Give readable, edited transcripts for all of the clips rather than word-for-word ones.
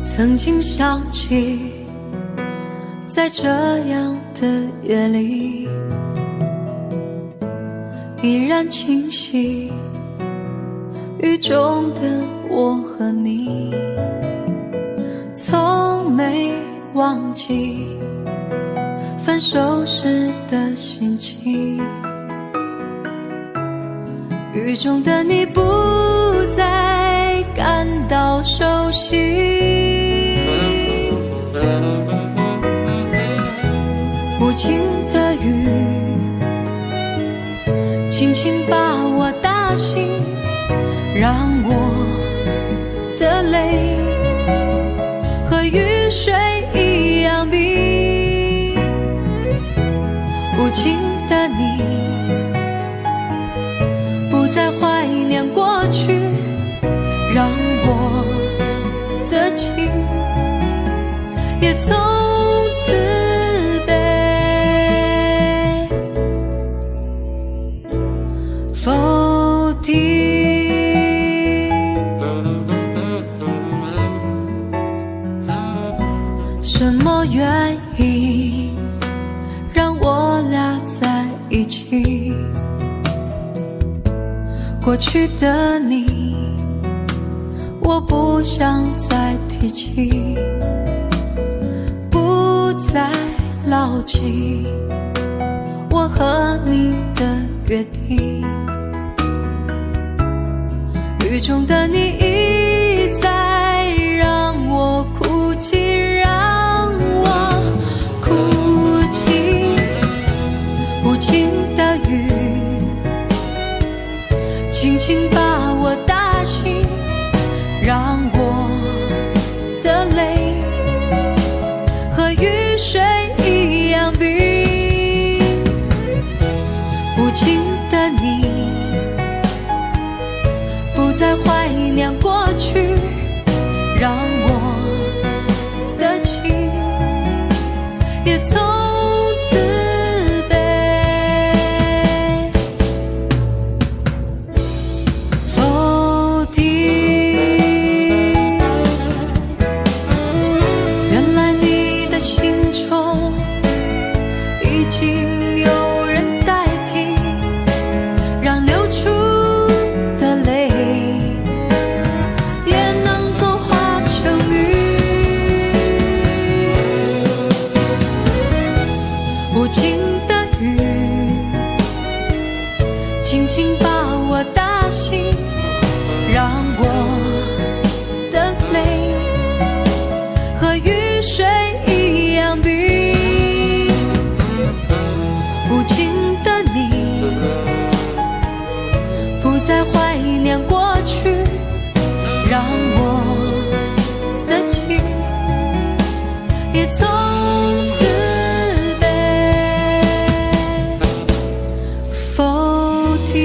曾经想起，在这样的夜里，依然清晰雨中的我和你，从没忘记分手时的心情。雨中的你不再感到熟悉，无情的雨轻轻把我打醒，让我的泪和雨水一样冰。无情的你不再怀念过去，让我的情也从此被否定。什么原因让我俩在一起？过去的你我不想再提起，不再牢记我和你的约定。雨中的你一再让我哭泣，让我哭泣。无情的雨轻轻把我打醒，让我的泪和雨水一样冰。无情的你不再怀念过去，让我的情也从此被否定。原来你的心中已经有人代替，让流出的泪也能够化成雨。无情的雨轻轻把我打醒，让我的泪和雨水一样冰。无情的你不再怀念过去，让我的情也从此被否定。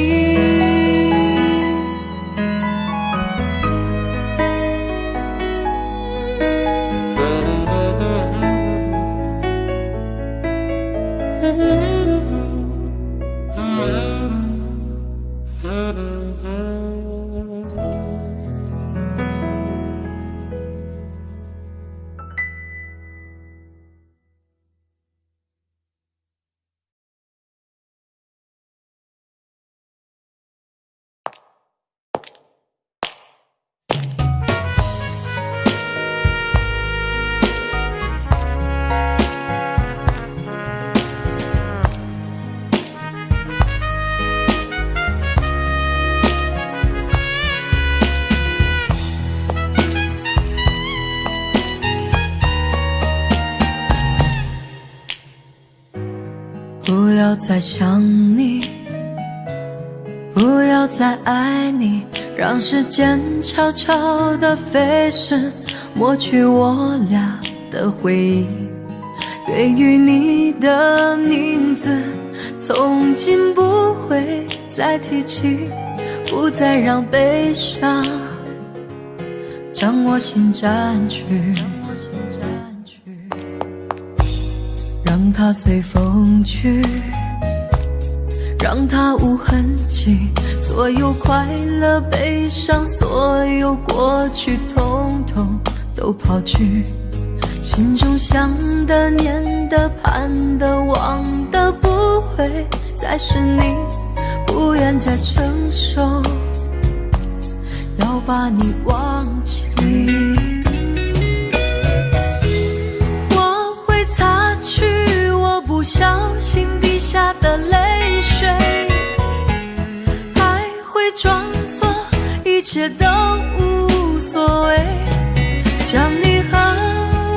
不要再想你，不要再爱你，让时间悄悄地飞逝抹去我俩的回忆。对于你的名字，从今不会再提起，不再让悲伤将我心占据，让它随风去，让它无痕迹，所有快乐悲伤，所有过去统统都抛去，心中想的念的盼的望的不会再是你，不愿再承受要把你忘记。我会擦去我不小心滴下的泪水，还会装作一切都无所谓，将你和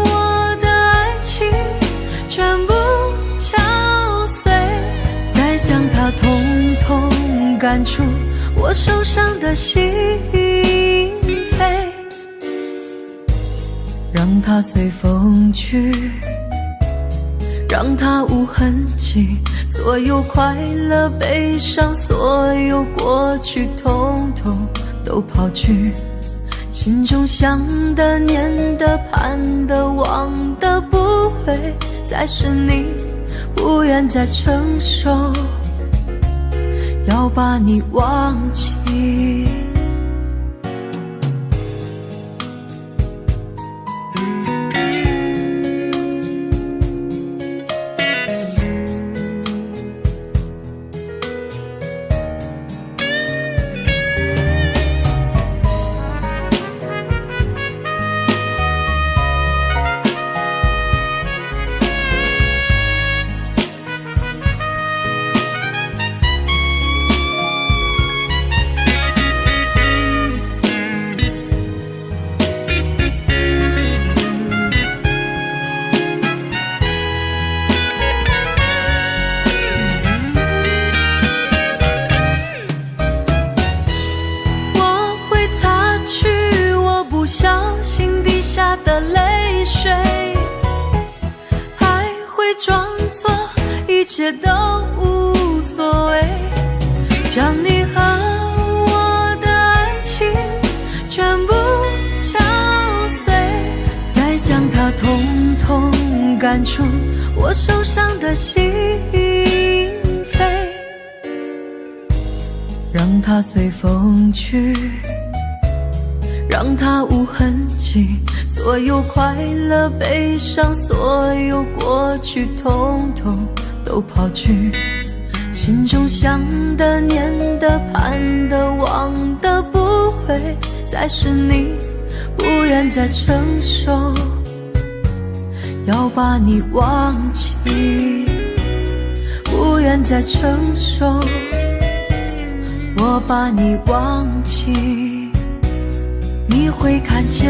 我的爱情全部敲碎，再将它统统赶出我受伤的心扉，让它随风去，让它无痕迹，所有快乐悲伤，所有过去统统都抛去，心中想的念的盼的望的不会再是你，不愿再承受要把你忘记。不小心滴下的泪水，还会装作一切都无所谓，将你和我的爱情全部敲碎，再将它统统赶出我受伤的心扉，让它随风去，让它无痕迹，所有快乐悲伤，所有过去统统都抛去，心中想的念的盼的望的不会再是你，不愿再承受要把你忘记，不愿再承受我把你忘记，你会看见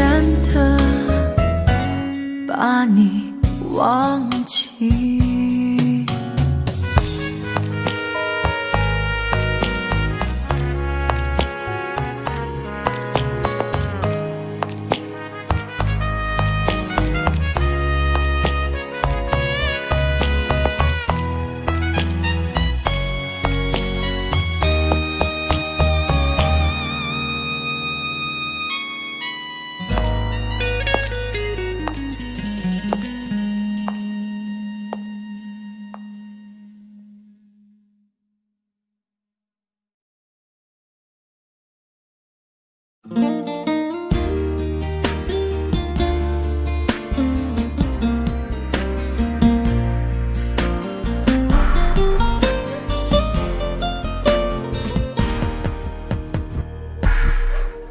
的，把你忘记。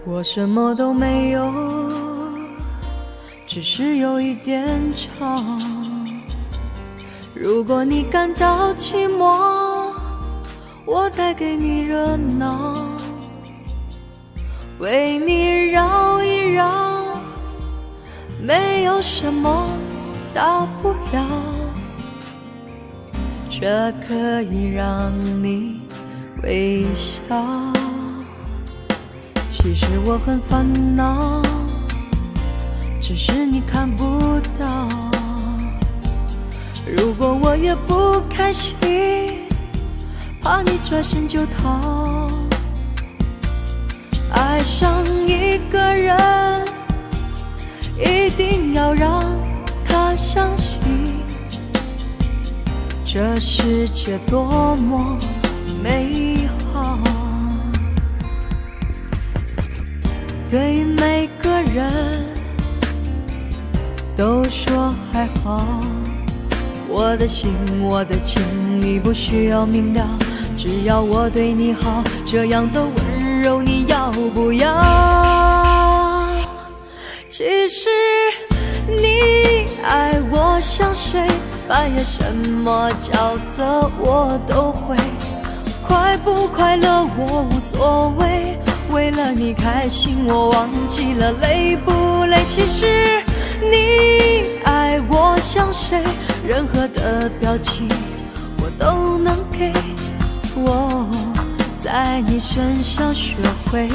我什么都没有，只是有一点吵。如果你感到寂寞，我带给你热闹，为你绕一绕，没有什么大不了，这可以让你微笑。其实我很烦恼，只是你看不到。如果我也不开心，怕你转身就逃。爱上一个人，一定要让他相信，这世界多么美好。对每个人都说还好，我的心我的情你不需要明了，只要我对你好，这样的温柔你要不要？其实你爱我像谁，扮演什么角色我都会，快不快乐我无所谓，为了你开心我忘记了累不累。其实你爱我像谁，任何的表情我都能给，我在你身上学会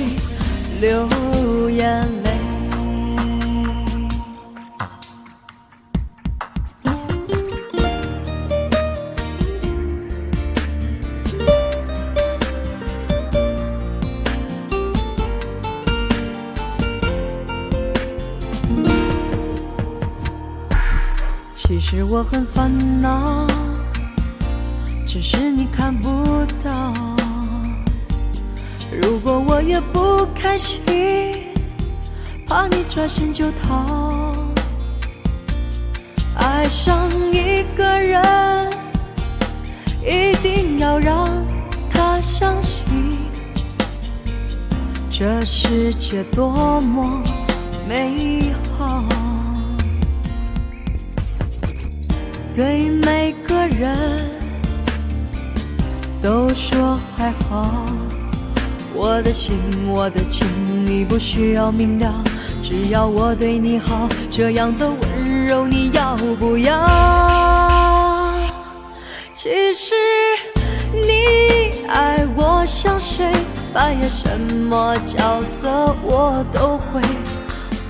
流眼泪。其实我很烦恼，只是你看不到。如果我也不开心，怕你转身就逃。爱上一个人，一定要让他相信，这世界多么美好。对每个人都说还好，我的心我的情你不需要明了，只要我对你好，这样的温柔你要不要？其实你爱我像谁，扮演什么角色我都会，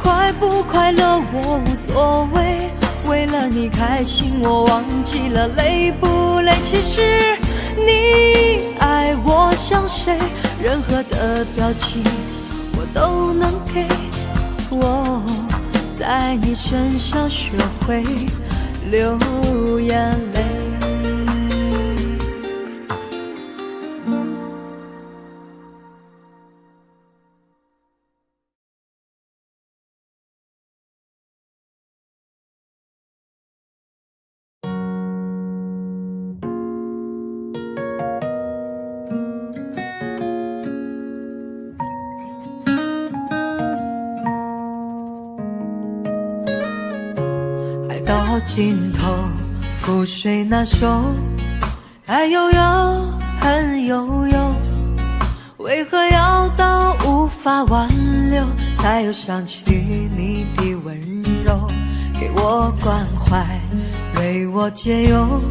快不快乐我无所谓，为了你开心我忘记了累不累。其实你爱我像谁，任何的表情我都能给，我在你身上学会流眼泪。到尽头，覆水难收，爱悠悠，恨悠悠，为何要到无法挽留，才又想起你的温柔，给我关怀，为我解忧，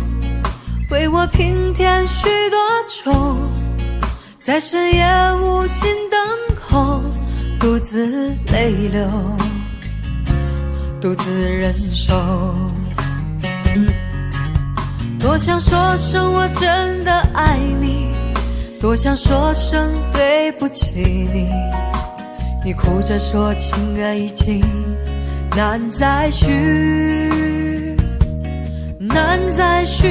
为我平添许多愁，在深夜无尽等候，独自泪流，独自忍受。多想说声我真的爱你，多想说声对不起你，你哭着说情爱已经难再续，难再续。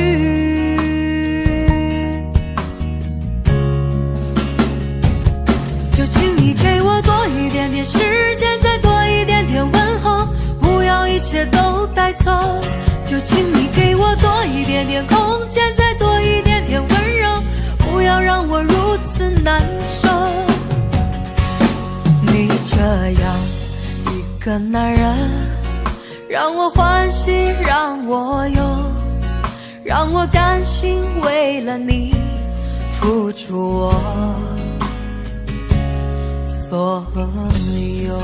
就请你给我多一点点时间，再多一点点问候，不要一切都带走。就请你给我多一点点空间，再多一点点温柔，不要让我如此难受。你这样一个男人，让我欢喜让我忧，让我甘心为了你付出我所有。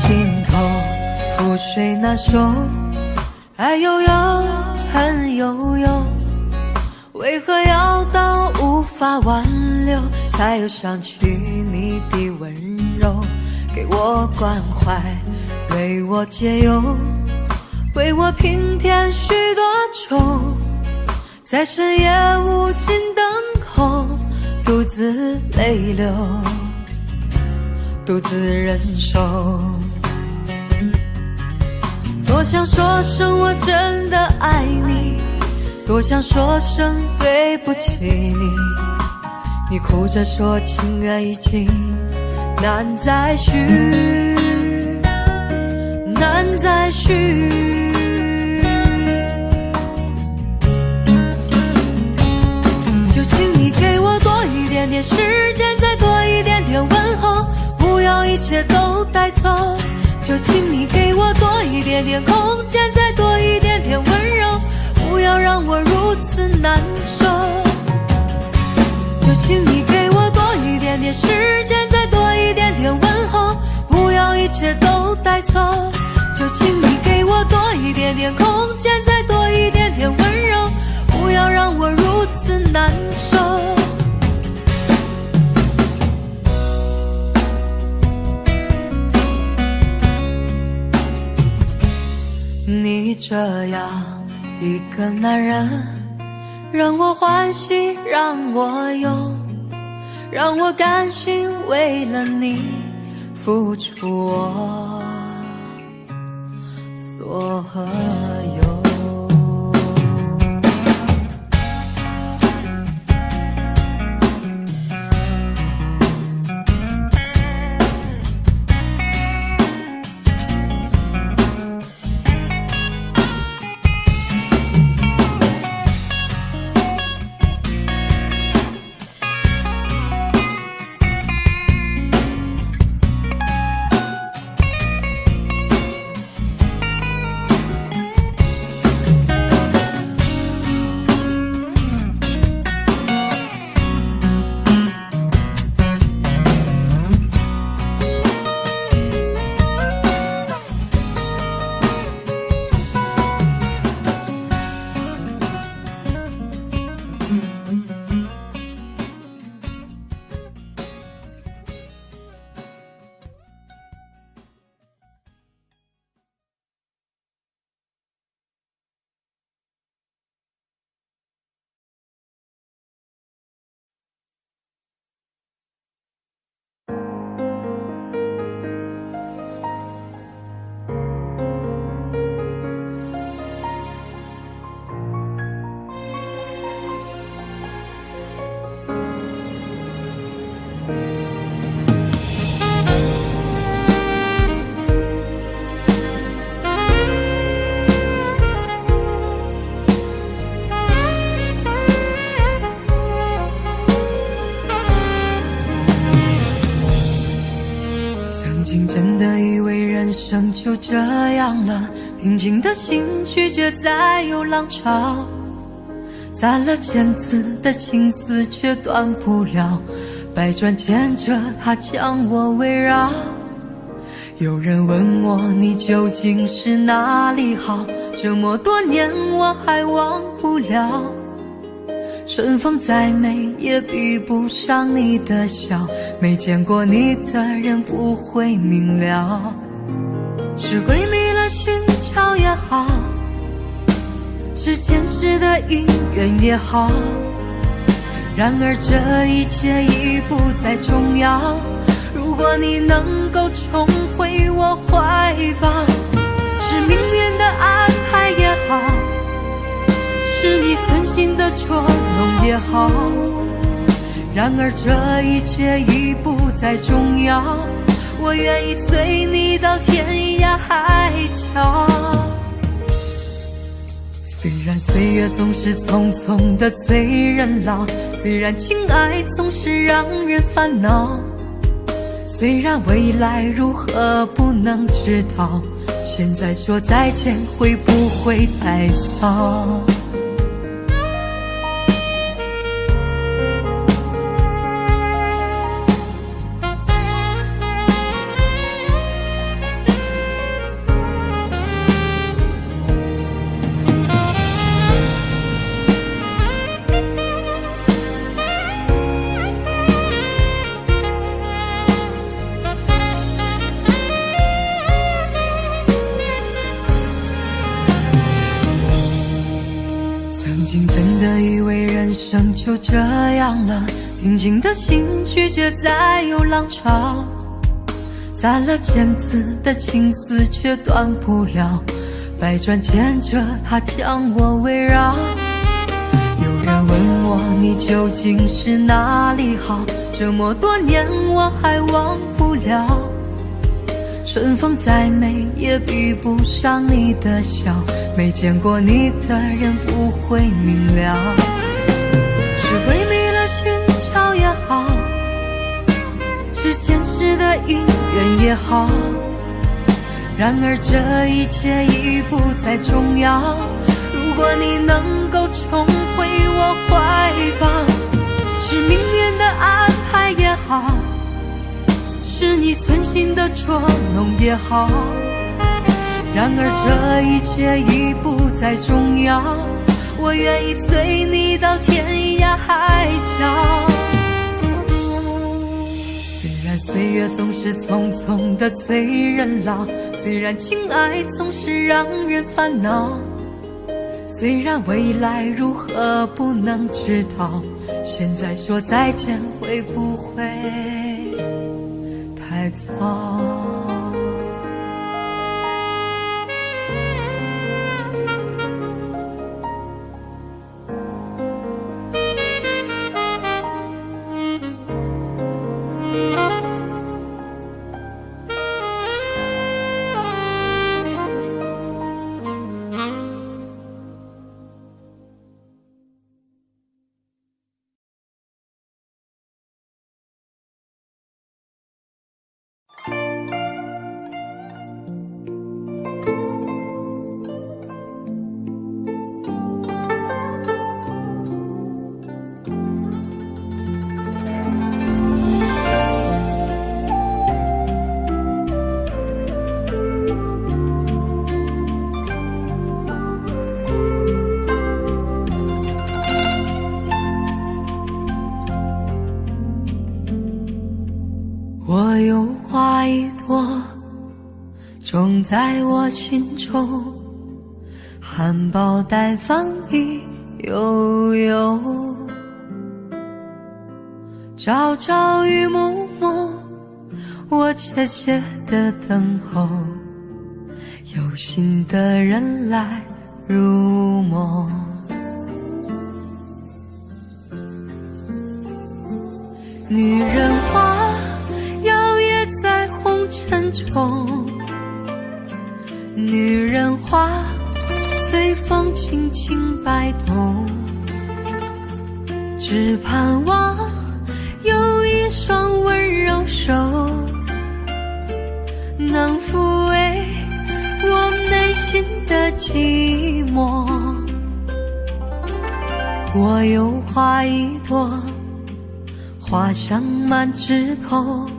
尽头，覆水难收，爱悠悠，恨悠悠，为何要到无法挽留，才又想起你的温柔，给我关怀，为我解忧，为我平添许多愁，在深夜无尽灯口，独自泪流，独自忍受。多想说声我真的爱你，多想说声对不起你，你哭着说情缘已经难再续，难再续。就请你给我多一点点时间，再多一点点问候，不要一切都带走。就请你给我多一点点空间，再多一点点温柔，不要让我如此难受。就请你给我多一点点时间，再多一点点问候，不要一切都带走。就请你给我多一点点空间，再多一点点温柔，不要让我如此难受。你这样一个男人，让我欢喜，让我忧，让我甘心为了你付出我所有。曾经真的以为人生就这样了，平静的心拒绝再有浪潮，攒了千次的情丝却断不了，百转千折它将我围绕。有人问我你究竟是哪里好，这么多年我还忘不了。春风再美也比不上你的笑，没见过你的人不会明了。是鬼迷了心窍也好，是前世的因缘也好，然而这一切已不再重要。如果你能够重回我怀抱，是命运的安排也好，是你存心的捉弄也好，然而这一切已不再重要。我愿意随你到天涯海角。虽然岁月总是匆匆的催人老，虽然情爱总是让人烦恼，虽然未来如何不能知道，现在说再见会不会太早？以为人生就这样了，平静的心拒绝再有浪潮，攒了千次的情丝却断不了，百转千折它将我围绕。有人问我你究竟是哪里好，这么多年我还忘不了，春风再美也比不上你的笑，没见过你的人不会明了，是鬼迷了心窍也好，是前世的姻缘也好，然而这一切已不再重要，如果你能够重回我怀抱，是命运的安排也好，是你存心的捉弄也好，然而这一切已不再重要，我愿意随你到天涯海角。虽然岁月总是匆匆的催人老，虽然情爱总是让人烦恼，虽然未来如何不能知道，现在说再见会不会太早？我有花一朵，种在我心中，含苞待放一悠悠，朝朝与暮暮，我切切地等候，有心的人来入梦。女人花摇曳在红尘中，女人花随风轻轻摆动，只盼望有一双温柔手能抚慰我内心的寂寞。我有花一朵，花香满枝头，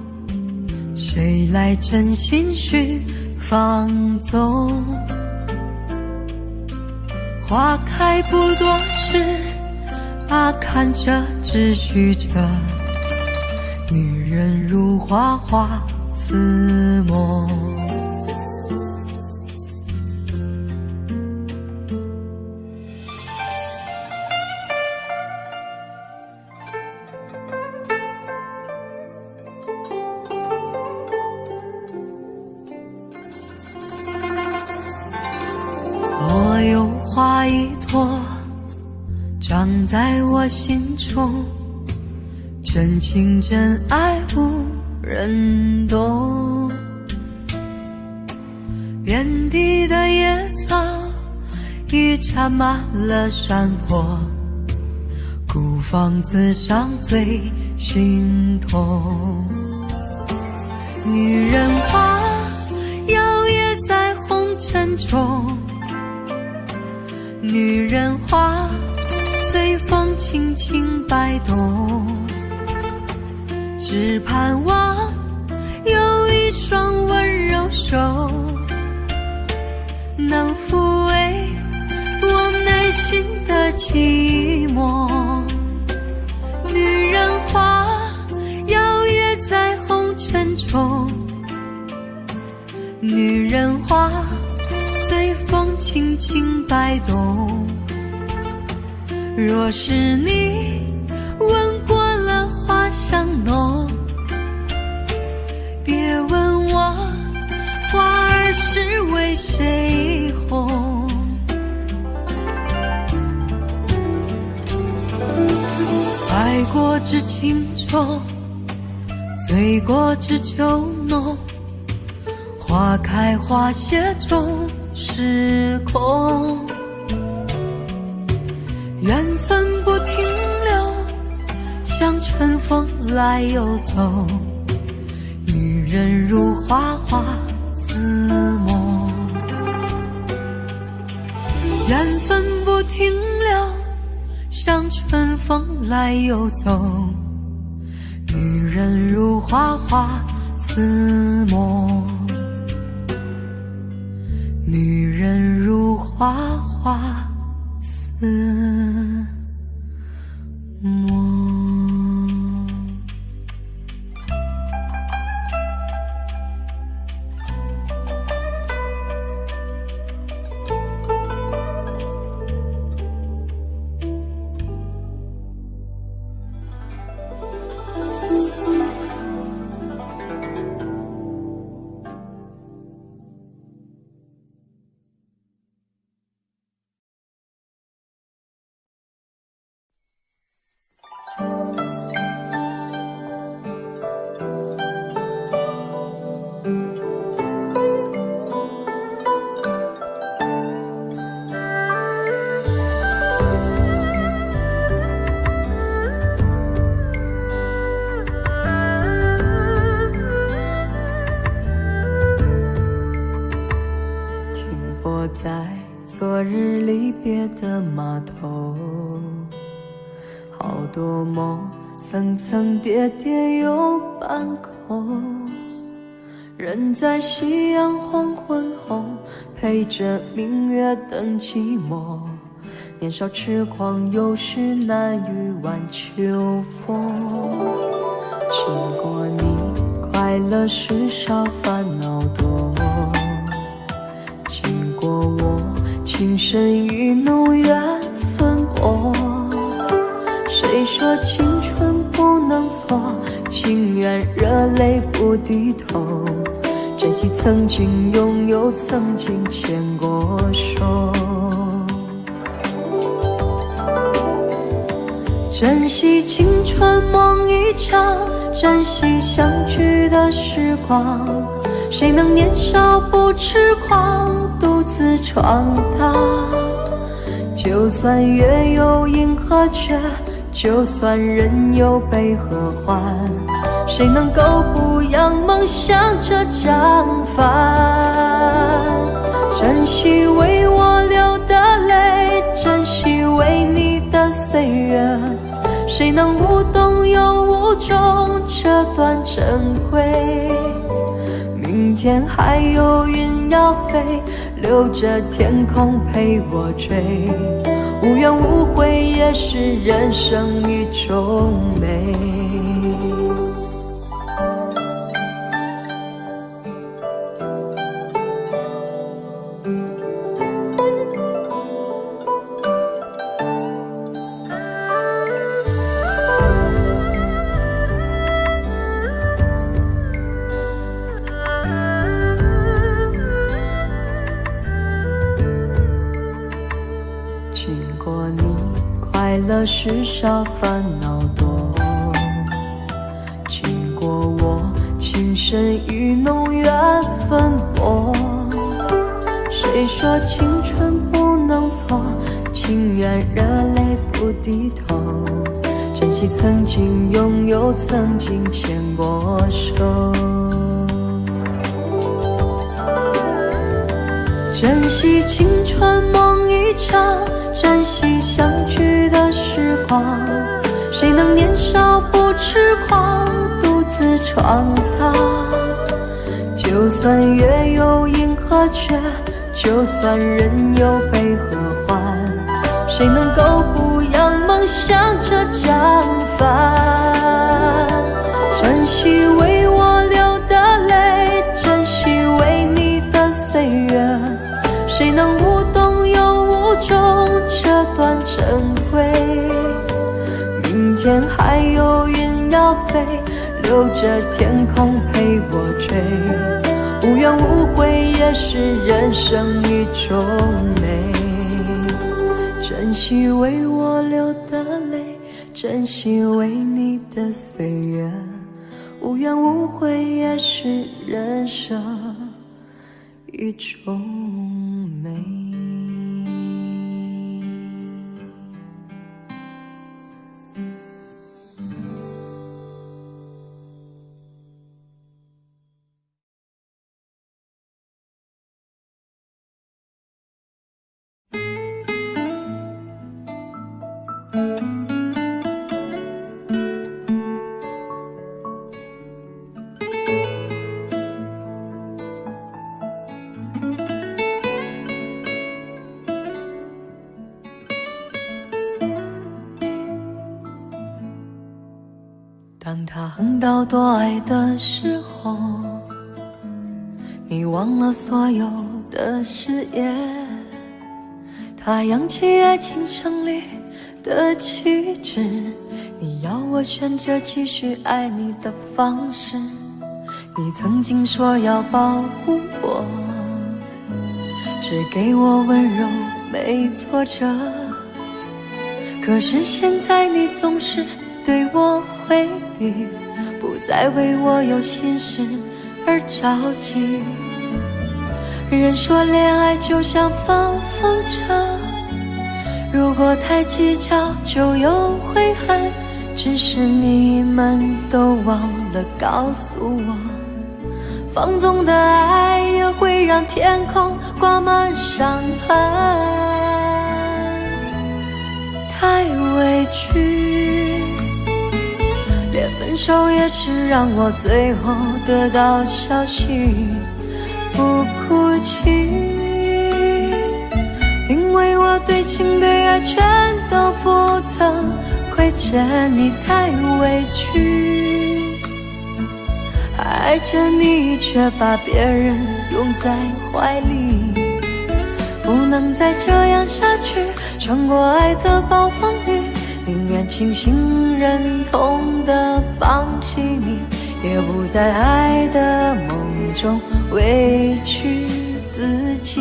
谁来真心去放纵？花开不多时，看着只许着女人如花花似梦。我有花一朵，长在我心中，真情真爱无人懂。遍地的野草已缠满了山坡，孤芳自赏最心痛。女人花摇曳在红尘中，女人花随风轻轻摆动，只盼望有一双温柔手能抚慰我内心的寂寞。女人花摇曳在红尘中，女人花随风轻轻摆动，若是你闻过了花香浓，别问我花儿是为谁红。爱过知情重，醉过知酒浓，花开花谢终是空。缘分不停留，像春风来又走，女人如花花似梦。缘分不停留，像春风来又走，女人如花花似梦。女人如花花似梦。在昨日离别的码头，好多梦层层叠叠又半空，人在夕阳黄昏后，陪着明月等寂寞。年少痴狂，有时难御晚秋风。经过你，快乐时少，烦恼多。经过我，情深意浓，缘分薄。谁说青春不能错？情愿热泪不低头。珍惜曾经拥有，曾经牵过手。珍惜青春梦一场，珍惜相聚的时光。谁能年少不痴狂，独自闯荡？就算月有阴和缺，就算人有悲和欢，谁能够不扬梦想这张帆？珍惜为我流的泪，珍惜为你的岁月，谁能无动又无衷这段珍贵？明天还有云要飞，留着天空陪我追。无怨无悔也是人生一种美。经过你，快乐时少，烦恼多。经过我，情深意浓，缘分薄。谁说青春不能错？情愿热泪不低头。珍惜曾经拥有，曾经牵过手。珍惜青春梦一场，珍惜相聚的时光。谁能年少不痴狂，独自闯荡？就算月有阴和缺，就算人有悲和欢，谁能够不扬梦想这张帆？珍惜为我流的泪，珍惜为你的岁月，谁能无动又无衷这段珍贵？还有云要飞，留着天空陪我追。无怨无悔也是人生一种美，珍惜为我流的泪，珍惜为你的岁月。无怨无悔也是人生一种美。当他横刀夺爱的时候，你忘了所有的誓言。他扬起爱情胜利的旗帜，你要我选择继续爱你的方式。你曾经说要保护我，只给我温柔没挫折，可是现在你总是对我回避，不再为我有心事而着急。人说恋爱就像放风筝，如果太计较就有悔恨，只是你们都忘了告诉我，放纵的爱也会让天空挂满伤痕。太委屈，连分手也是让我最后得到消息不哭泣，因为我对情对爱全都不曾亏欠你。太委屈，爱着你却把别人拥在怀里，不能再这样下去，穿过爱的暴风雨，宁愿清醒忍痛地放弃你，也不在爱的梦中委屈自己。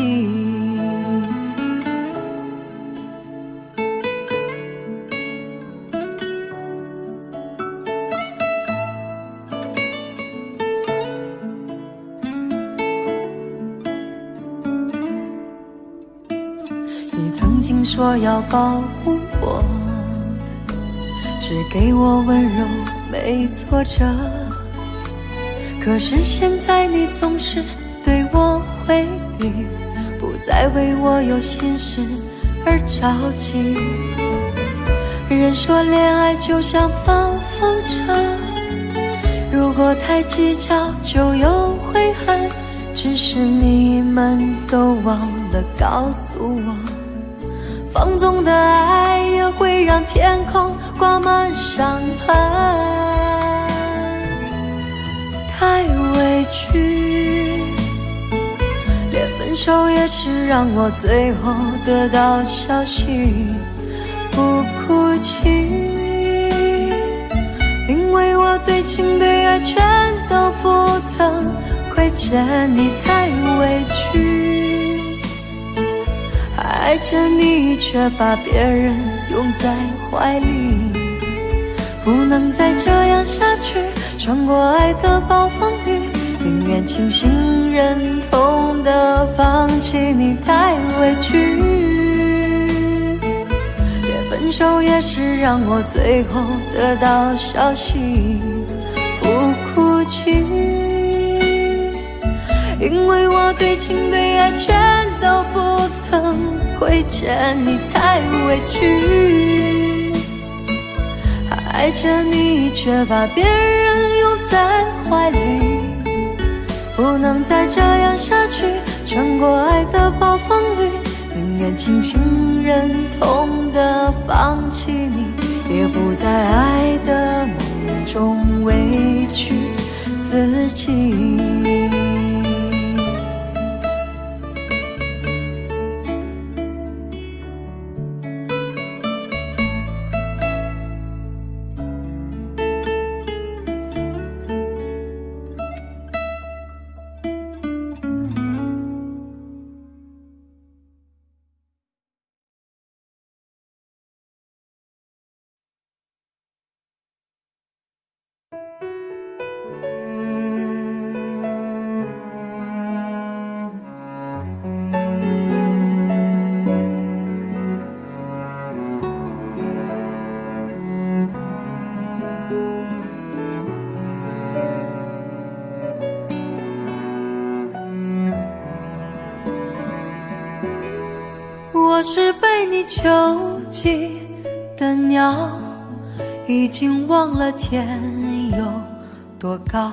你曾经说要保护我，只给我温柔没挫折，可是现在你总是对我回避，不再为我有心事而着急。人说恋爱就像放风筝，如果太计较就有悔恨，只是你们都忘了告诉我，放纵的爱也会让天空挂满伤痕。太委屈，连分手也是让我最后得到消息不哭泣，因为我对情对爱全都不曾亏欠你。太委屈，爱着你却把别人拥在怀里，不能再这样下去，穿过爱的暴风雨，宁愿清醒忍痛地放弃你。太委屈，连分手也是让我最后得到消息不哭泣，因为我对情对爱全都不曾亏欠你。太委屈，爱着你却把别人拥在怀里，不能再这样下去，穿过爱的暴风雨，宁愿清醒忍痛地放弃你，也不在爱的梦中委屈自己。我是被你囚禁的鸟，已经忘了天有多高。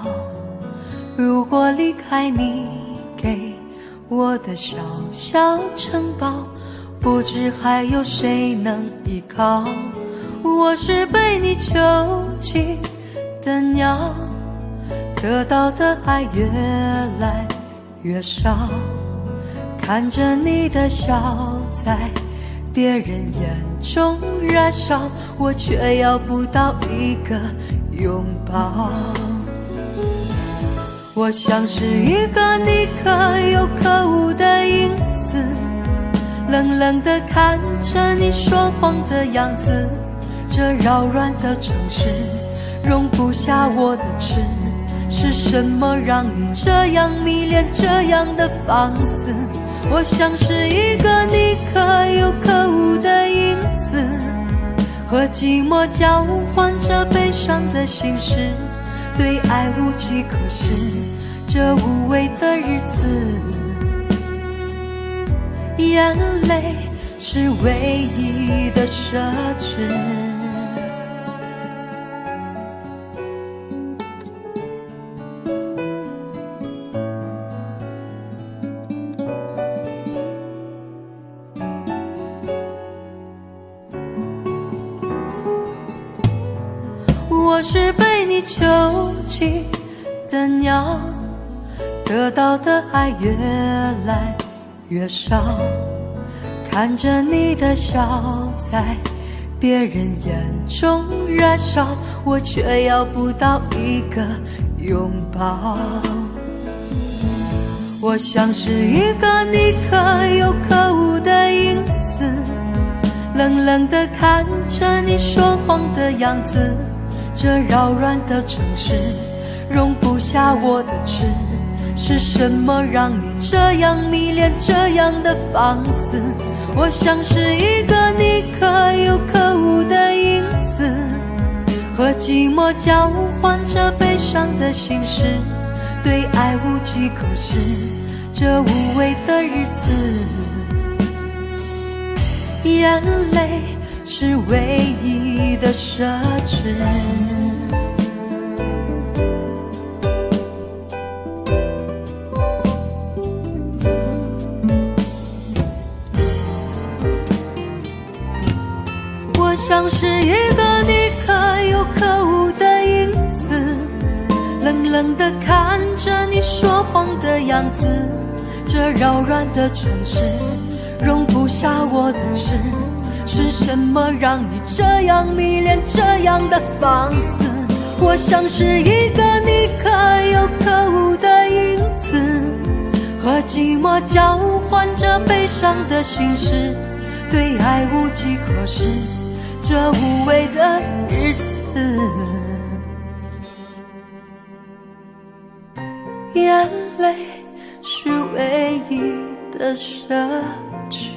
如果离开你给我的小小城堡，不知还有谁能依靠。我是被你囚禁的鸟，得到的爱越来越少，看着你的笑在别人眼中燃烧，我却要不到一个拥抱。我像是一个你可有可无的影子，冷冷地看着你说谎的样子。这扰乱的城市容不下我的痴，是什么让你这样迷恋，这样的放肆？我像是一个你可有可无的影子，和寂寞交换着悲伤的心事，对爱无计可施，这无味的日子，眼泪是唯一的奢侈。我是被你囚禁的鸟，得到的爱越来越少，看着你的笑在别人眼中燃烧，我却要不到一个拥抱。我像是一个你可有可无的影子，冷冷地看着你说谎的样子。这扰乱的城市容不下我的痴，是什么让你这样迷恋，这样的放肆？我像是一个你可有可无的影子，和寂寞交换着悲伤的心事，对爱无计可施，这无味的日子，眼泪是唯一的奢侈。我像是一个你可有可无的影子，冷冷地看着你说谎的样子。这扰乱的城市容不下我的痴，是什么让你这样迷恋，这样的放肆？我像是一个你可有可无的影子，和寂寞交换着悲伤的心事，对爱无计可施，这无味的日子，眼泪是唯一的奢侈。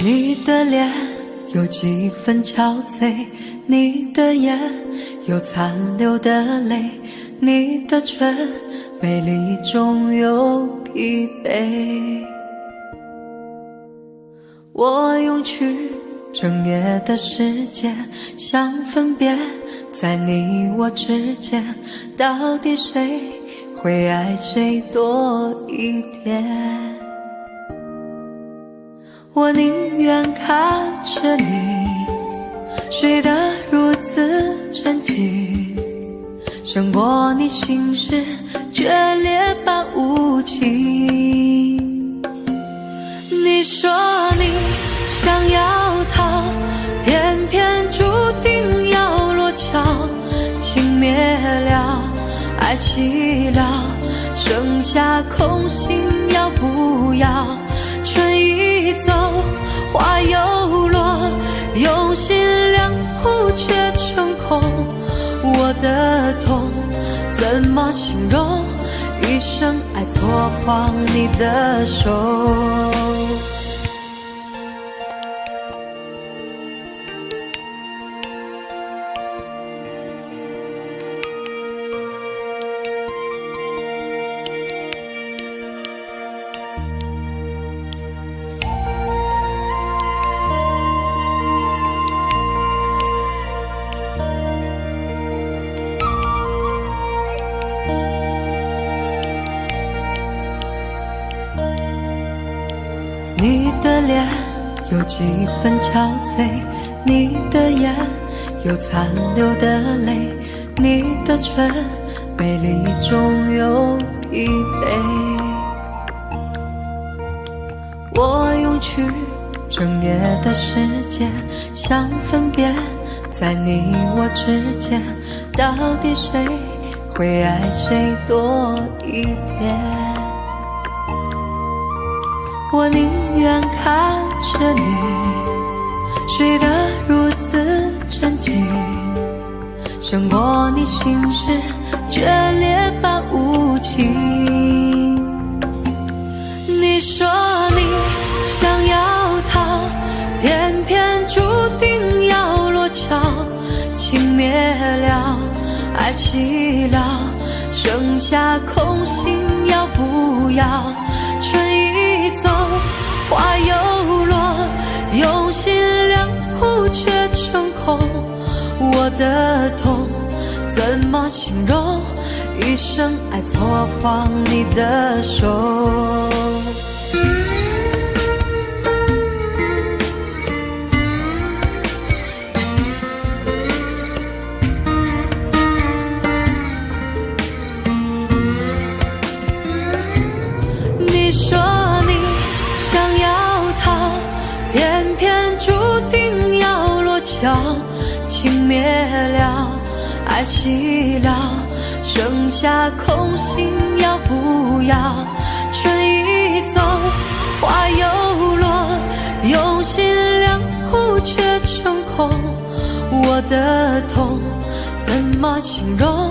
你的脸有几分憔悴，你的眼有残留的泪，你的唇美丽中有疲惫。我用去整夜的时间，想分辨在你我之间，到底谁会爱谁多一点。我宁愿看着你睡得如此沉寂，胜过你心事决裂般无情。你说你想要逃，偏偏注定要落脚，情灭了，爱熄了，剩下空心要不要？春已走，花又落，用心良苦却成空。我的痛怎么形容？一生爱错放你的手。你的脸有几分憔悴，你的眼有残留的泪，你的唇美丽中有一杯。我用去整夜的时间，想分辨在你我之间，到底谁会爱谁多一点。我宁愿看着你睡得如此沉寂，胜过你心事决裂般无情。你说你想要逃，偏偏注定要落脚，情灭了，爱熄了，剩下空心要不要？春已走，花又落，用心良苦却成空。我的痛怎么形容？一生爱错放你的手。你说你想要逃，偏偏注定要落脚，情灭了，爱熄了，剩下空心要不要？春已走，花又落，用心良苦却成空。我的痛怎么形容？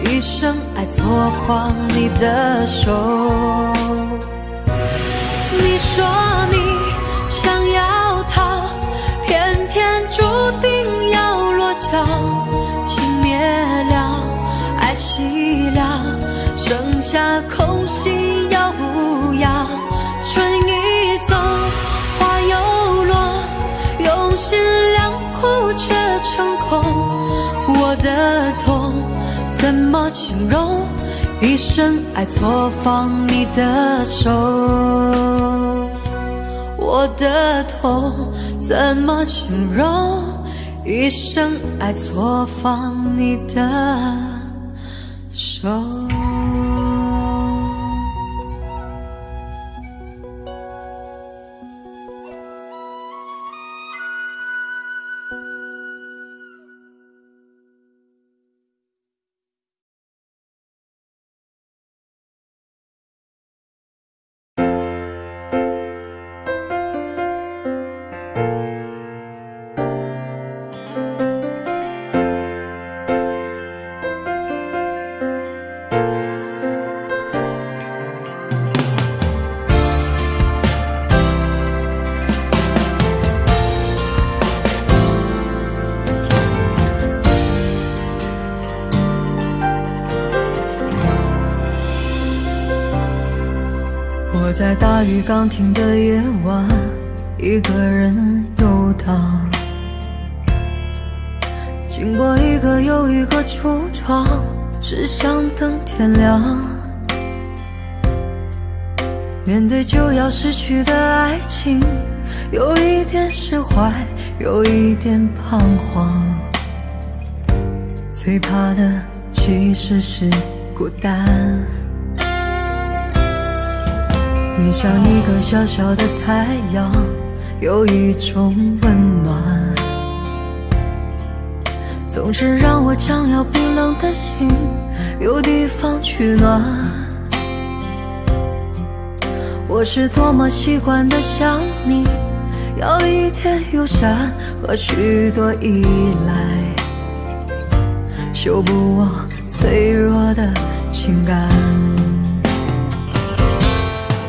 一生爱错放你的手。你说你想要逃，偏偏注定要落脚，情灭了，爱熄了，剩下空心要不要？春已走，花又落，用心良苦却成空。我的痛怎么形容？一生爱错放你的手。我的痛怎么形容？一生爱错放你的手。我在大雨刚停的夜晚，一个人游荡，经过一个又一个橱窗，只想等天亮。面对就要失去的爱情，有一点释怀，有一点彷徨。最怕的其实是孤单。你像一个小小的太阳，有一种温暖，总是让我将要冰冷的心有地方取暖。我是多么习惯的想你，要一点友善和许多依赖，修补我脆弱的情感。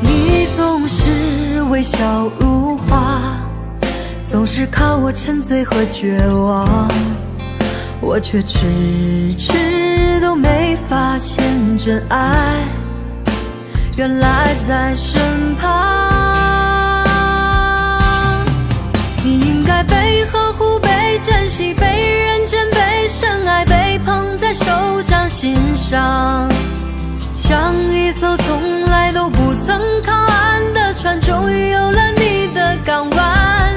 你总是微笑如花，总是看我沉醉和绝望，我却迟迟都没发现真爱原来在身旁。你应该被呵护，被珍惜，被认真，被深爱，被捧在手掌心上，像一艘从来都不曾靠岸的船，终于有了你的港湾。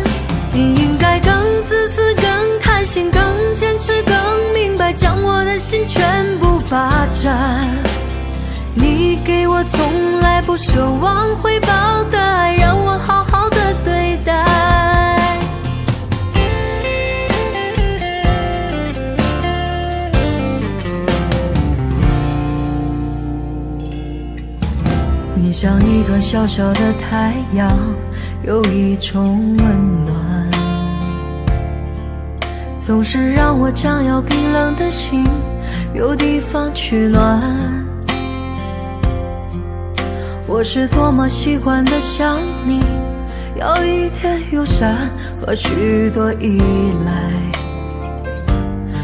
你应该更自私，更贪心，更坚持，更明白，将我的心全部霸占。你给我从来不奢望回报的爱，让我好好的对待。你像一个小小的太阳，有一种温暖，总是让我将要冰冷的心有地方取暖。我是多么习惯的想你，要一点友善和许多依赖，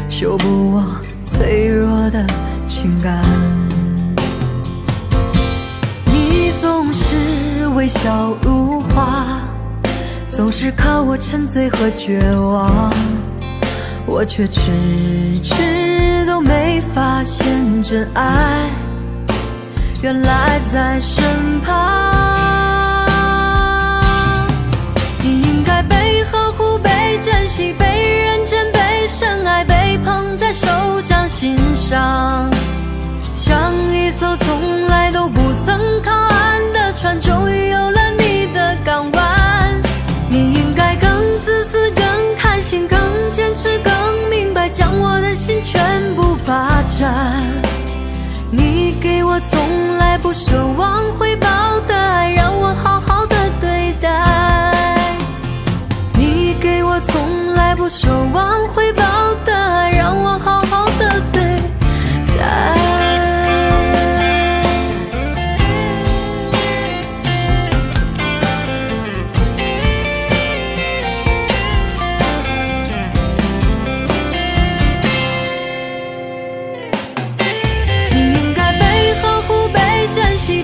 修补我脆弱的情感。你总是微笑如花，总是看我沉醉和绝望，我却迟迟都没发现真爱原来在身旁。你应该被呵护，被珍惜，被认真，被深爱，被捧在手掌心上，像一艘从来都不曾靠岸的船，终于有了你的港湾。你应该更自私，更贪心，更坚持，更明白，将我的心全部霸占。你给我从来不奢望回报的爱，让我好好的对待。你给我从来不奢望回报的爱，让我好好的对待。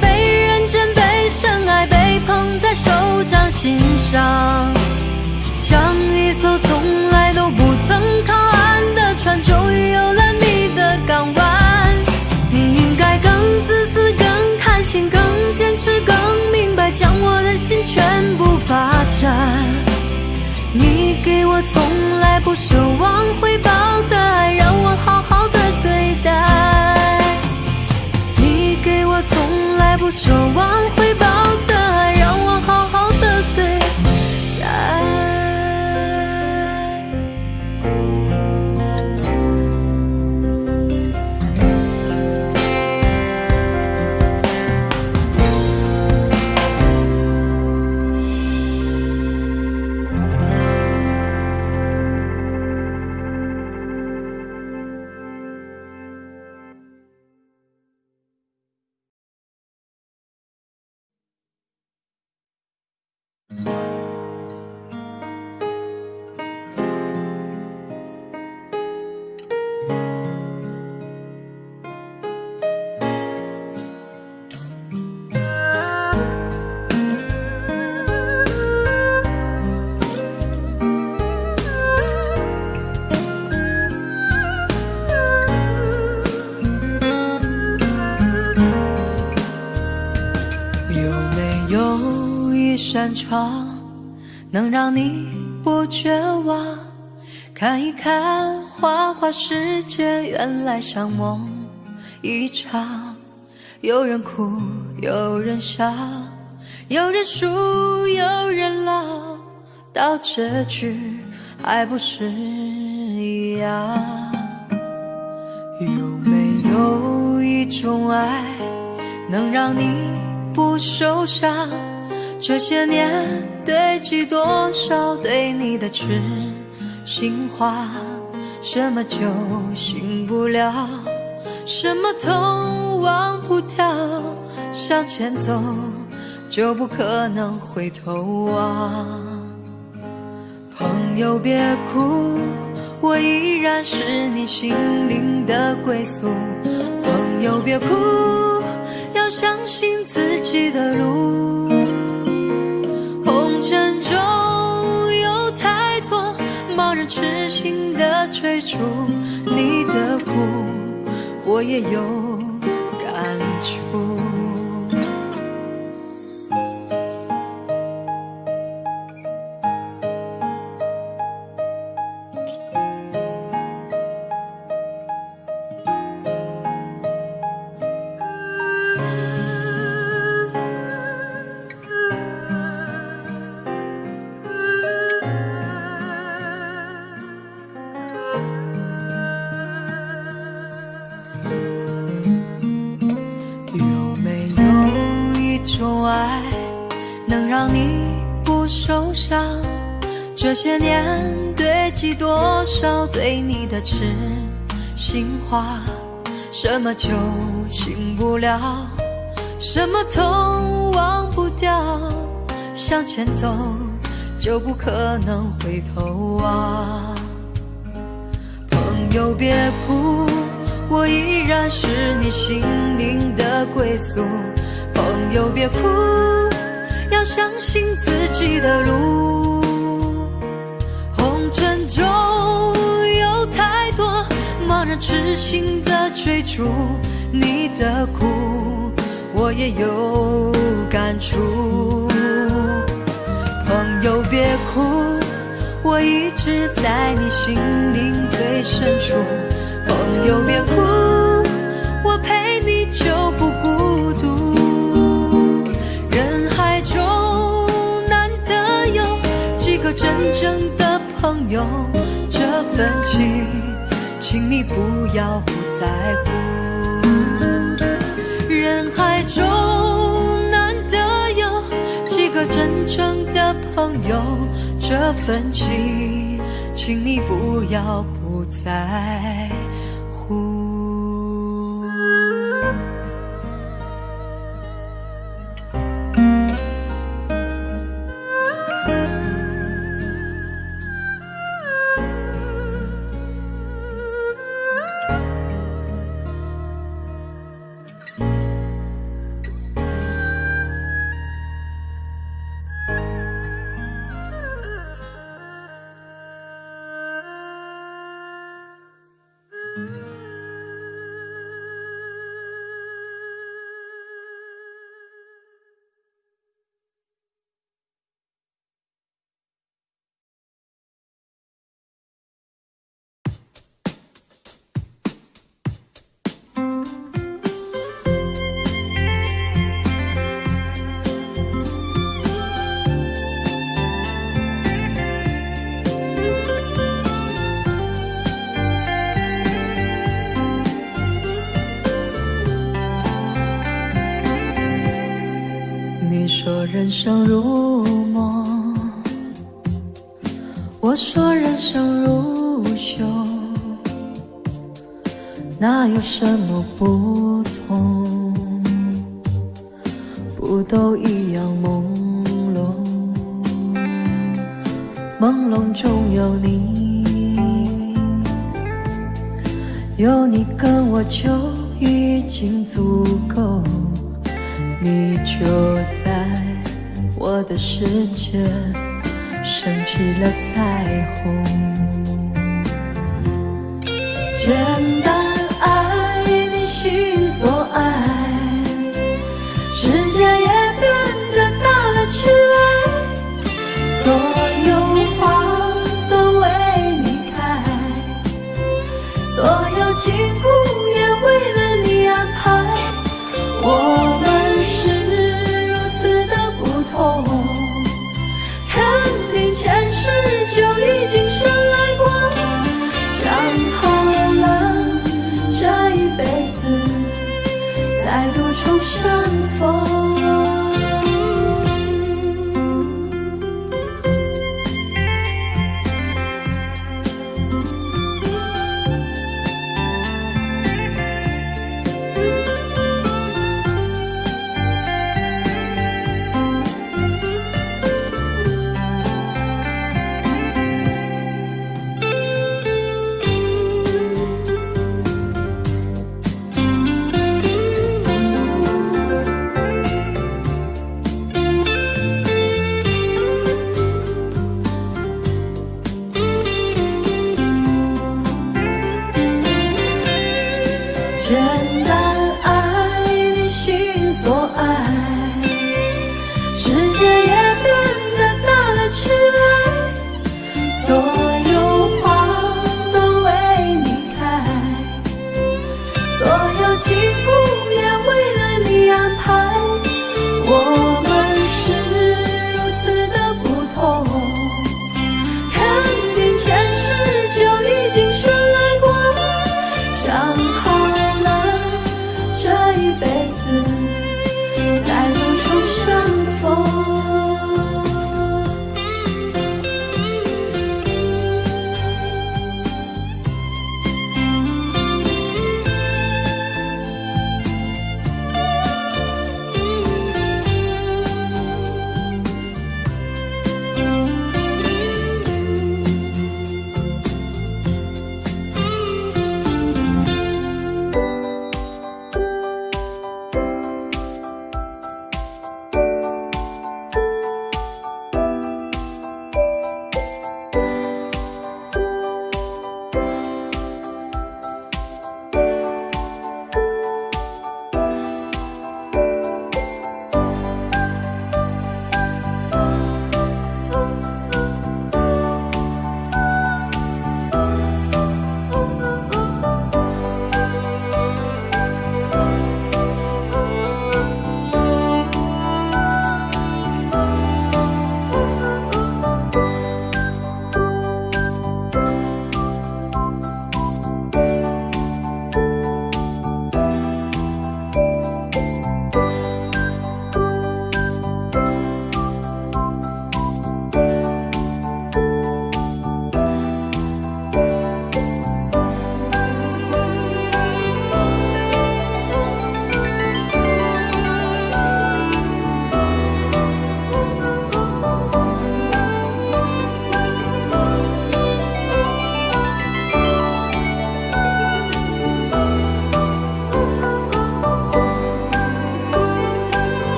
被认真，被深爱，被捧在手掌心上，像一艘从来都不曾靠岸的船，终于有了你的港湾。你应该更自私，更贪心，更坚持，更明白，将我的心全部霸占。你给我从来不奢望回报的爱，让我好好的对待。你给我从来不奢望回报的爱，让我好好的对待。扇窗能让你不绝望，看一看花花世界，原来像梦一场。有人哭，有人笑，有人输，有人老，到结局还不是一样。有没有一种爱能让你不受伤？这些年堆积多少对你的痴心话，什么酒醒不了，什么痛忘不掉，向前走就不可能回头望。朋友别哭，我依然是你心灵的归宿。朋友别哭，要相信自己的路。红尘中有太多盲人痴心的追逐，你的苦我也有感触。爱能让你不受伤，这些年堆积多少对你的痴心话，什么酒醒不了，什么痛忘不掉，向前走就不可能回头望。朋友别哭，我依然是你心灵的归宿。朋友别哭，要相信自己的路。红尘中有太多盲人痴心的追逐，你的苦我也有感触。朋友别哭，我一直在你心灵最深处。朋友别哭，我陪你就不孤独。人海中难得有几个真正的朋友，这份情请你不要不在乎。人海中难得有几个真正的朋友，这份情请你不要不在乎。说人生如梦，我说人生如秀，哪有什么不同？不都一样朦胧，朦胧中有你，有你跟我就已经足够。你就在我的世界升起了彩虹，简单爱你心所爱，世界也变得大了起来，所有花都为你开，处相逢。简单爱你心所爱，世界也变得大了起来，所有花都为你开，所有幸福也为了你安排。我们是如此的不同，肯定前世就已经深爱过，讲好这一辈子在路中相逢。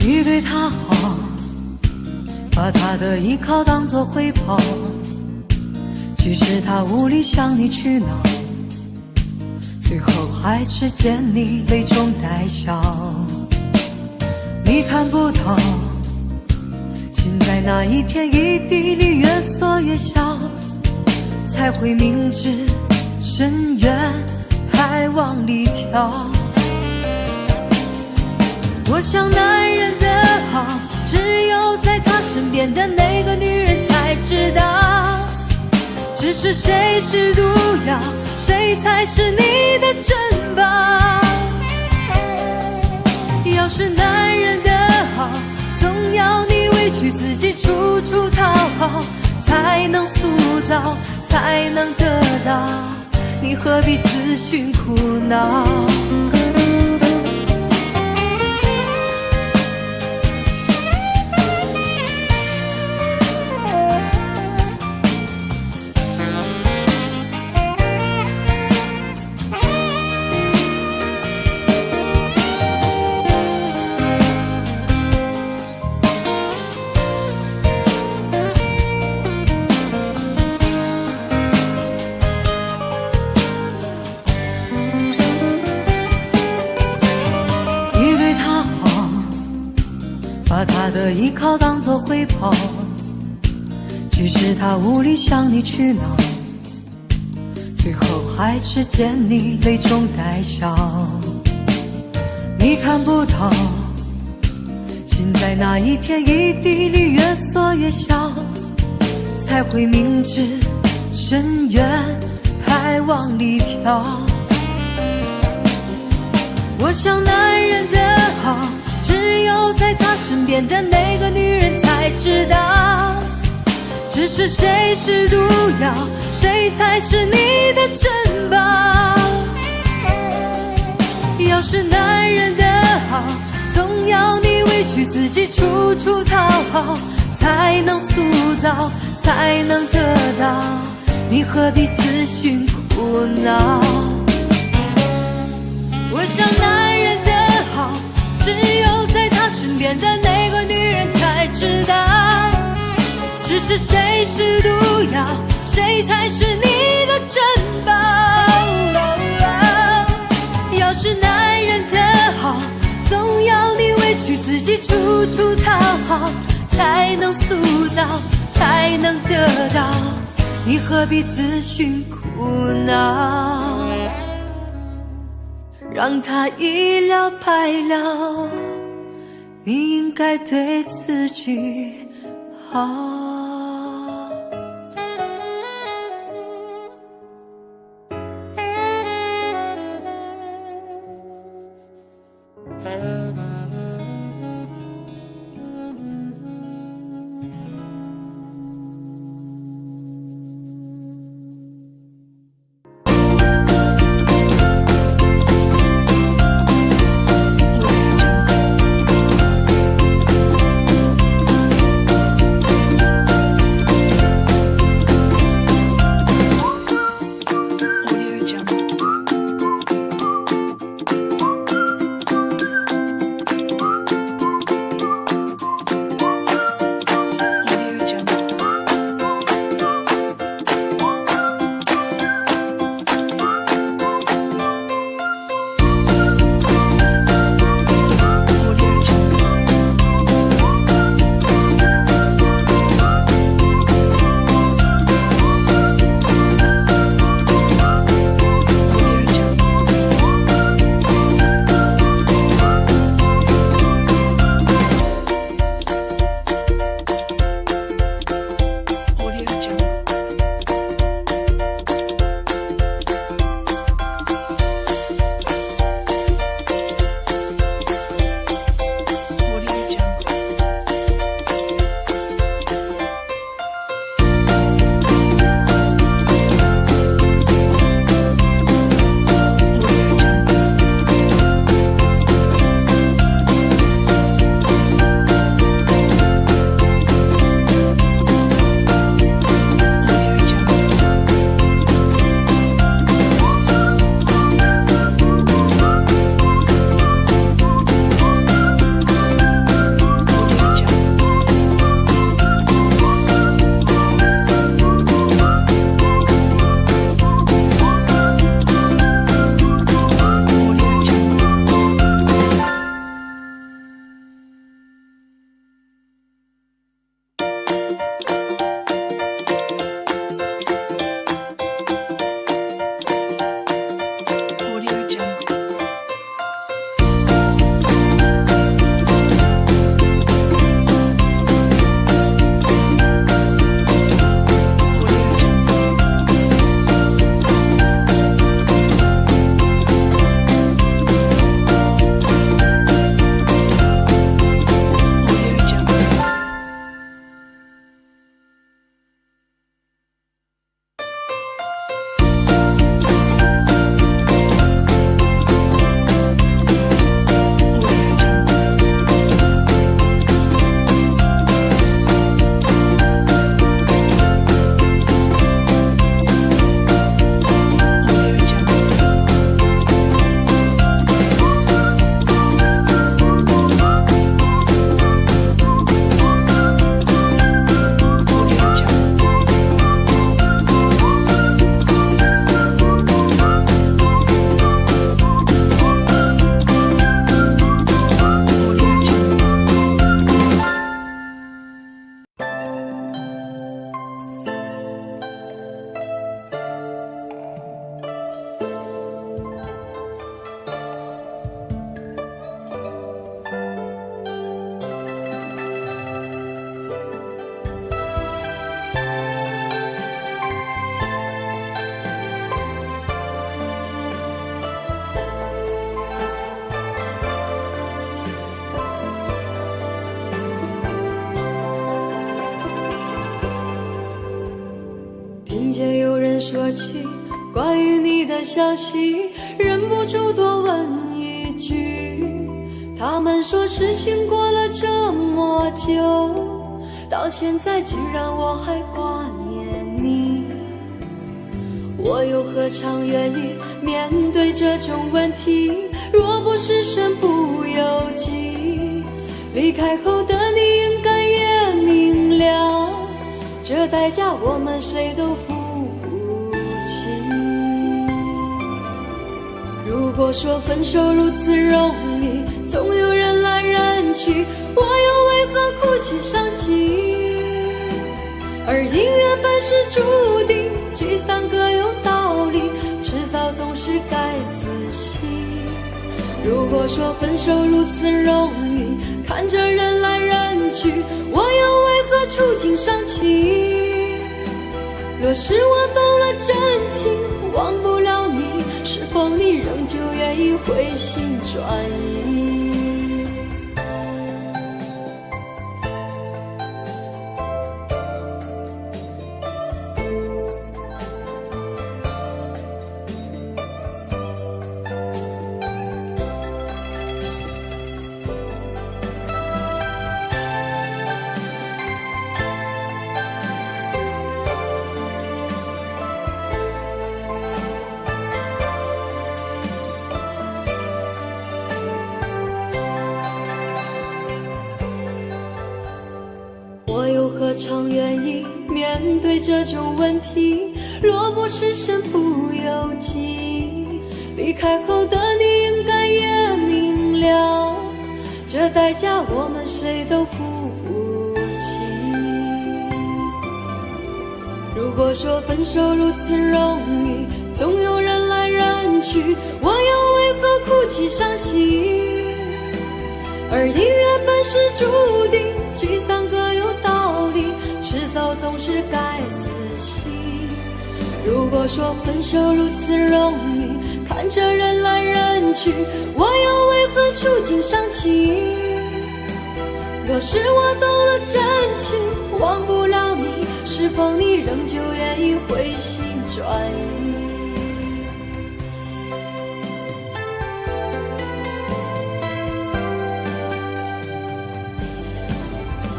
你对他好，把他的依靠当作回报，即使他无力向你取闹，最后还是见你泪中带笑。你看不到，心在那一天一地里越缩越小，才会明知深渊还往里跳。我想男人的好，只有在他身边的那个女人才知道，只是谁是毒药，谁才是你的珍宝。要是男人的好，总要你委屈自己处处讨好，才能塑造，才能得到，你何必自寻苦恼。把他的依靠当作回报，即使他无力向你取闹，最后还是见你泪中带笑。你看不到，心在那一天一地里越缩越小，才会明知深渊还往里跳。我想男人的好，只有在他身边的那个女人才知道，只是谁是毒药，谁才是你的珍宝。要是男人的好，总要你委屈自己处处讨好，才能塑造，才能得到，你何必自寻苦恼？我想男人的好，只有在他身边的那个女人才知道，只是谁是毒药，谁才是你的珍宝。要是男人的好，总要你委屈自己处处讨好，才能塑造，才能得到，你何必自寻苦恼？让他一了百了，你应该对自己好。说起关于你的消息，忍不住多问一句。他们说事情过了这么久，到现在居然我还挂念你。我又何尝愿意面对这种问题？若不是身不由己，离开后的你应该也明了，这代价我们谁都付不起。如果说分手如此容易，总有人来人去，我又为何哭泣伤心？而姻缘本是注定，聚散各有道理，迟早总是该死心。如果说分手如此容易，看着人来人去，我又为何触景伤情？若是我动了真情，忘不了你，是否你仍旧愿意回心转意？我又何尝愿意面对这种问题？若不是身不由己，离开后的你应该也明了，这代价我们谁都付不起。如果说分手如此容易，总有人来人去，我又为何哭泣伤心？而姻缘本是注定，聚散各有道理，迟早总是该死心。如果说分手如此容易，看着人来人去，我又为何触景伤情？若是我动了真情，忘不了你，是否你仍旧愿意回心转意？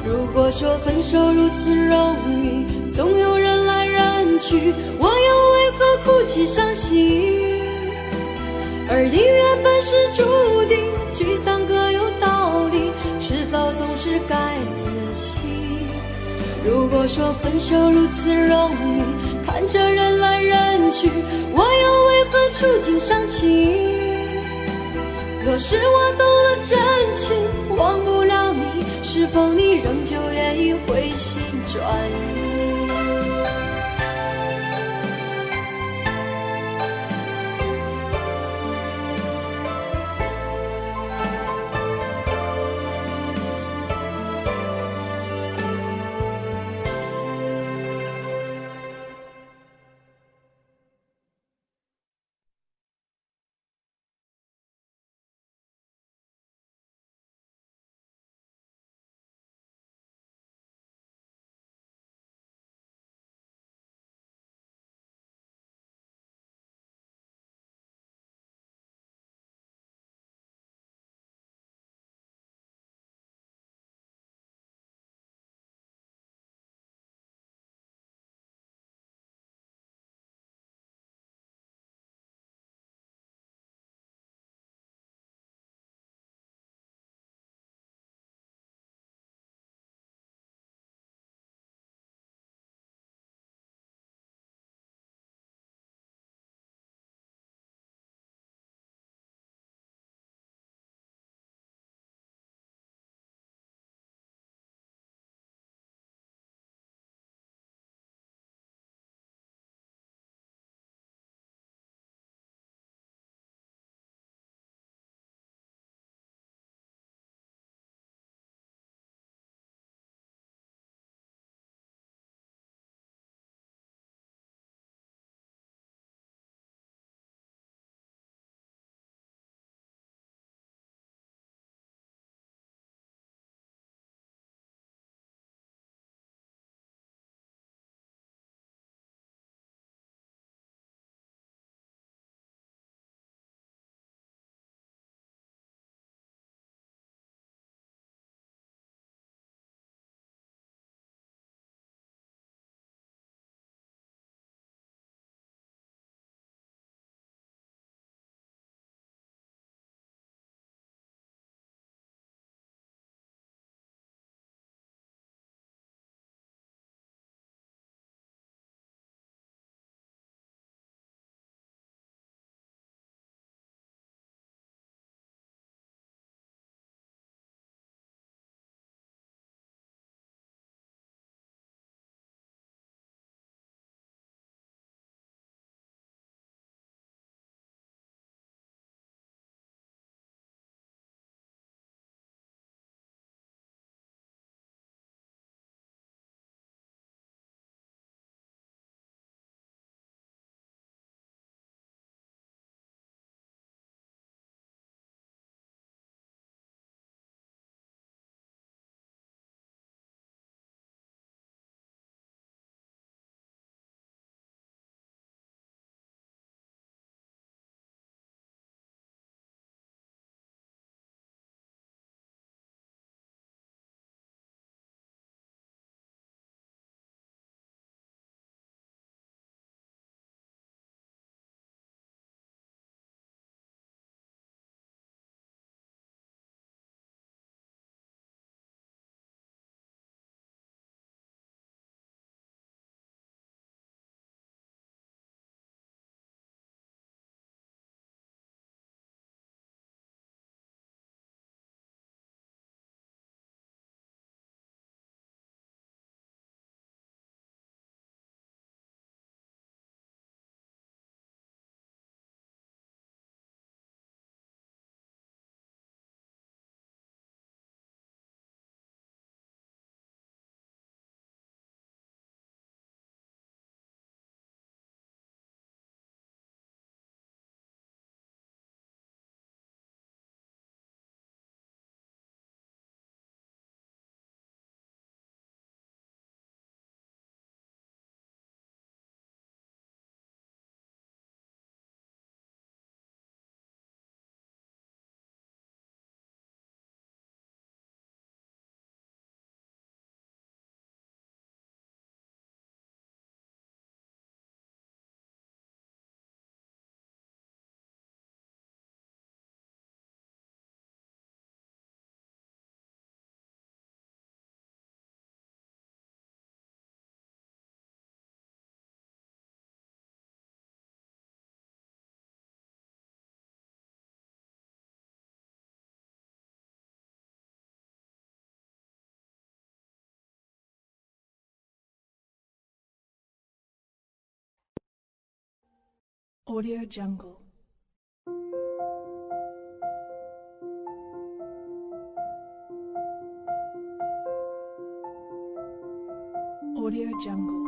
如果说分手如此容易，总有人来人去，我又为何哭泣伤心？而姻缘本是注定，聚散各有道理，迟早总是该死心。如果说分手如此容易，看着人来人去，我又为何触景伤情？若是我动了真情，忘不了你，是否你仍旧愿意回心转意？ Audio Jungle. Audio Jungle.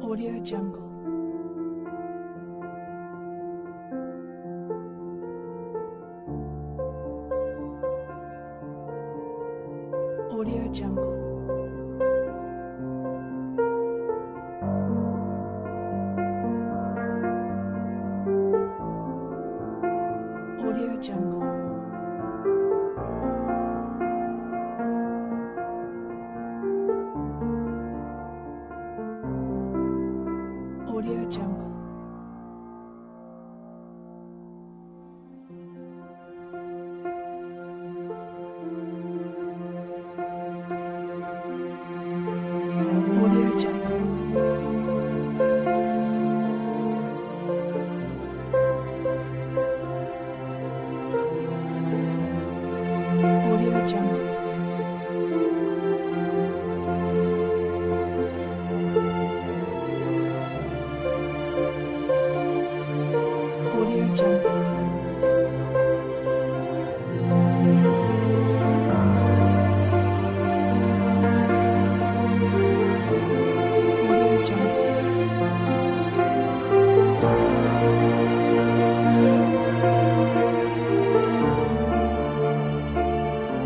Audio Jungle. Audio Jungle. Audio Jungle. Audio Jungle. Audio Jungle. Audio Jungle. Audio Jungle. Audio Jungle.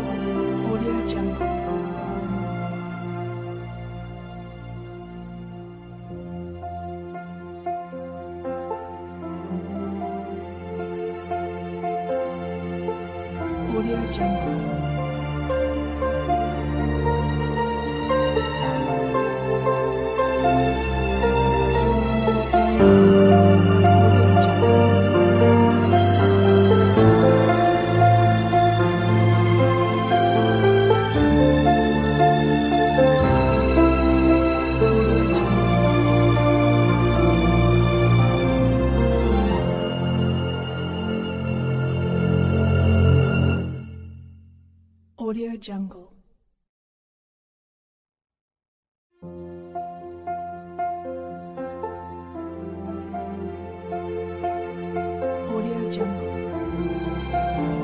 Audio Jungle. Audio Jungle. Audio Jungle. Audio Jungle.